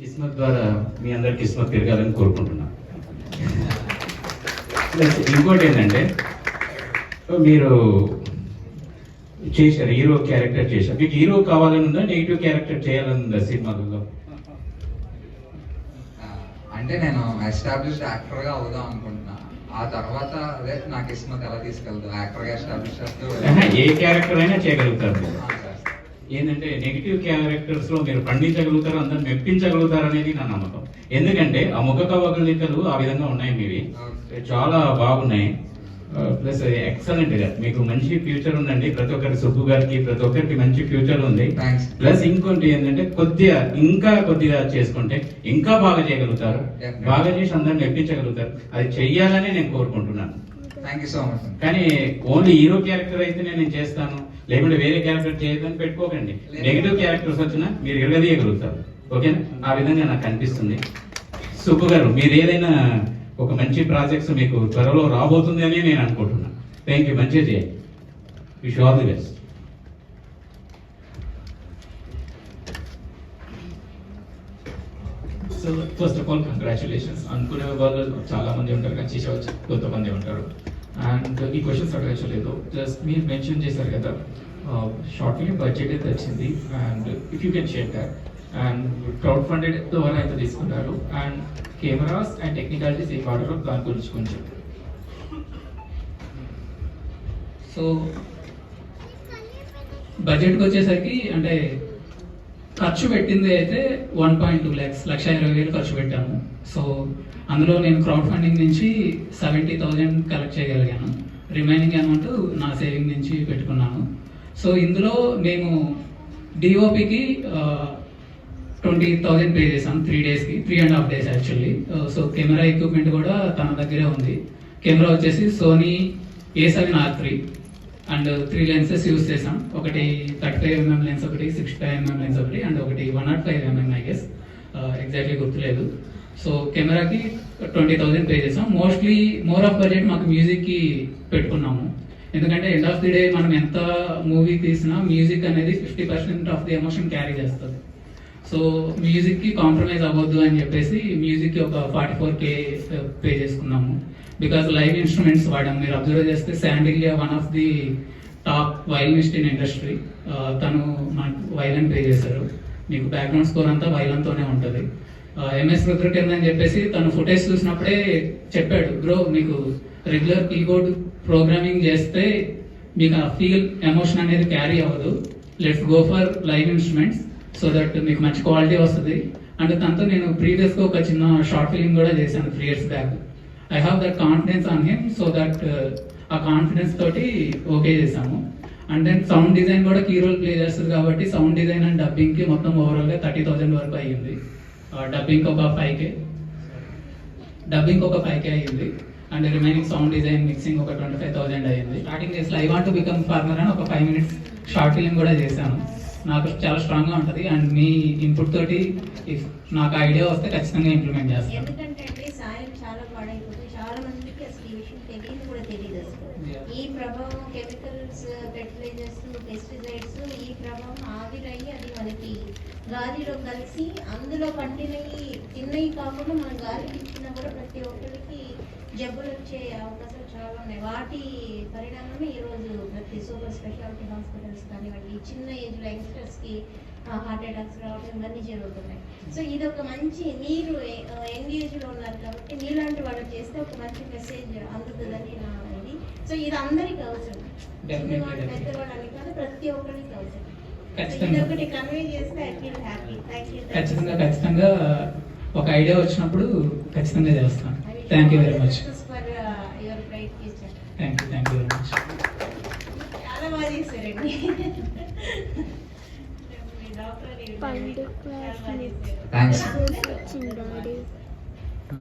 కిస్మత్ ద్వారా మీ అందరి కిస్మత్ తిరగాలని కోరుకుంటున్నాను. ప్లస్ ఇంకోటి ఏంటంటే మీరు చేశారు, హీరో క్యారెక్టర్ చేశారు. మీకు హీరో కావాలని ఉందా, నెగిటివ్ క్యారెక్టర్ చేయాలని ఉందా సినిమాలో? అంటే నేను ఎస్టాబ్లిష్డ్ యాక్టర్గా అవుదాం అనుకుంటున్నా. ఆ తర్వాత అదే నా కిస్మత్ ఎలా తీసుకెళ్తాను, యాక్టర్గా ఎస్టాబ్లిష్ ఏ క్యారెక్టర్ అయినా చేయగలుగుతారు. ఏంటంటే నెగిటివ్ క్యారెక్టర్స్ లో మీరు పండించగలుగుతారు, అందరు మెప్పించగలుగుతారు అనేది నా నమ్మకం. ఎందుకంటే ఆ ముఖ కవలికలు ఆ విధంగా ఉన్నాయి, మీవి చాలా బాగున్నాయి. ప్లస్ ఎక్సలెంట్ గా మీకు మంచి ఫ్యూచర్ ఉందండి. ప్రతి ఒక్కరి సుబ్బు గారికి ప్రతి ఒక్కరికి మంచి ఫ్యూచర్ ఉంది. ప్లస్ ఇంకోటి ఏంటంటే కొద్దిగా చేసుకుంటే ఇంకా బాగా చేయగలుగుతారు, బాగా చేసి అందరిని మెప్పించగలుగుతారు. అది చెయ్యాలని నేను కోరుకుంటున్నాను. కానీ ఓన్లీ హీరో క్యారెక్టర్ అయితే నేను చేస్తాను, లేకుంటే వేరే క్యారెక్టర్ చేయదని పెట్టుకోకండి. నెగిటివ్ క్యారెక్టర్స్ వచ్చినా మీరు ఎరగదీయగలుగుతారు. ఓకేనా? ఆ విధంగా నాకు అనిపిస్తుంది. సుబ్బు గారు, మీరు ఏదైనా ఒక మంచి ప్రాజెక్ట్స్ మీకు త్వరలో రాబోతుంది అని నేను అనుకుంటున్నాను. Thank you. మంచిగా చేయండి. Wish all the best. So first of all congratulations. అనుకునే వాళ్ళు చాలా మంది ఉంటారు, కానీ చేసే వాళ్ళు కొంతమంది ఉంటారు. అండ్ ఈ క్వశ్చన్స్ అడగలేదు, జస్ట్ మీరు మెన్షన్ చేశారు కదా షార్ట్ ఫిలిం బడ్జెట్ అయితే వచ్చింది, and if you can share that. And crowd funded ద్వారా అయితే తీసుకున్నారు, అండ్ కెమెరాస్ అండ్ టెక్నికాలిటీస్ ఏ వాడారో దాని గురించి కొంచెం. సో బడ్జెట్కి వచ్చేసరికి అంటే ఖర్చు పెట్టింది అయితే 1.2 lakhs, 1,20,000 ఖర్చు పెట్టాము. సో అందులో నేను క్రౌడ్ ఫండింగ్ నుంచి 70,000 కలెక్ట్ చేయగలిగాను. రిమైనింగ్ అమౌంట్ నా సేవింగ్ నుంచి పెట్టుకున్నాను. సో ఇందులో మేము డిఓపికి 20,000 పే చేసాం 3 daysకి, 3.5 days actually. So camera equipment కూడా తన దగ్గరే ఉంది. కెమెరా వచ్చేసి Sony A7R3 and 3 lenses use చేసాం. ఒకటి 35mm లెన్స్, ఒకటి 65mm లెన్స్, ఒకటి అండ్ ఒకటి 105mm ఐ గెస్, ఎగ్జాక్ట్లీ గుర్తులేదు. సో కెమెరాకి 20,000 పే చేసాం. మోర్ ఆఫ్ బడ్జెట్ మాకు మ్యూజిక్కి పెట్టుకున్నాము. ఎందుకంటే ఎండ్ ఆఫ్ ది డే మనం ఎంత మూవీ తీసినా మ్యూజిక్ అనేది 50% ఆఫ్ ది ఎమోషన్ క్యారీ చేస్తుంది. సో మ్యూజిక్కి కాంప్రమైజ్ అవ్వద్దు అని చెప్పేసి మ్యూజిక్కి ఒక 44K పే చేసుకున్నాము. బికాస్ లైవ్ ఇన్స్ట్రుమెంట్స్ వాడాం. మీరు అబ్జర్వ్ చేస్తే Sandilya one of the top violinist in industry, తను మనకు వైలన్ పే చేశారు. మీకు బ్యాక్గ్రౌండ్ స్కోర్ అంతా వైలన్తోనే ఉంటుంది. MS రుద్రకిరణ్ అని చెప్పేసి తను ఫుటేజ్ చూసినప్పుడే చెప్పాడు, బ్రో మీకు రెగ్యులర్ కీబోర్డ్ ప్రోగ్రామింగ్ చేస్తే మీకు ఆ ఫీల్ ఎమోషన్ అనేది క్యారీ అవ్వదు, let's go for live instruments so that మీకు మంచి క్వాలిటీ వస్తుంది. అండ్ తనతో నేను ప్రీవియస్గా ఒక చిన్న షార్ట్ ఫిలిం కూడా చేశాను 3 years back. I have that confidence on him, so that ఆ కాన్ఫిడెన్స్ తోటి ఓకే చేశాము. అండ్ దెన్ సౌండ్ డిజైన్ కూడా కీ రోల్ ప్లే చేస్తుంది కాబట్టి సౌండ్ డిజైన్ అండ్ డబ్బింగ్కి మొత్తం ఓవరాల్గా 30,000 వరకు అయ్యింది. డబ్బింగ్ ఒక 5K అయ్యింది. And remaining sound design mixing ఒక 25,000 అయ్యింది. స్టార్టింగ్ చేసి I want to become farmer అని ఒక 5 minutes షార్ట్ ఫిలిం కూడా చేశాను. నాకు చాలా స్ట్రాంగ్గా ఉంటుంది. అండ్ మీ ఇన్పుట్ తోటి ఇఫ్ నాకు ఐడియా వస్తే ఖచ్చితంగా ఇంప్లిమెంట్ చేస్తాను. ఎందుకంటే సాయం చాలా పాడైపోతుంది, చాలా మందికి అసలు ఈ విషయం తెలియదు కూడా తెలియదు. అసలు ఈ ప్రభావం కెమికల్స్, ఫెర్టిలైజర్స్, పెస్టిసైడ్స్, ఈ ప్రభావం ఆవిరయ్యి అది మనకి గాలిలో కలిసి అందులో పండినవి తిన్నవి కాకుండా మనం గాలికి ఇచ్చినా కూడా ప్రతి ఒక్కరికి జబ్బులు వచ్చే అవకాశాలు చాలా ఉన్నాయి. వాటి పరిణామమే ఈరోజు ప్రతి సూపర్ స్పెషాలిటీ హాస్పిటల్స్ కానివ్వండి, చిన్న ఏజ్లో యంగ్స్టర్స్కి హార్ట్ అటాక్స్ రావడం ఇవన్నీ జరుగుతున్నాయి. సో ఇది ఒక మంచి, మీరు యంగ్ ఏజ్లో ఉన్నారు కాబట్టి మీలాంటి వాళ్ళు చేస్తే ఒక మంచి మెసేజ్ అందుతుందని నా ఇది. సో ఇది అందరికీ అవసరం, చిన్నవాళ్ళు పెద్దవాళ్ళని కాదు, ప్రతి ఒక్కరికి అవసరం. ఒకటి కన్వే చేస్తే ఐ ఫీల్ హ్యాపీ. ఖచ్చితంగా ఒక ఐడియా వచ్చినప్పుడు ఖచ్చితంగా చేస్తాను. Thank you very much. For your bright future. Thank you very much. చాలా బాగా చేశారండి. థ్యాంక్స్.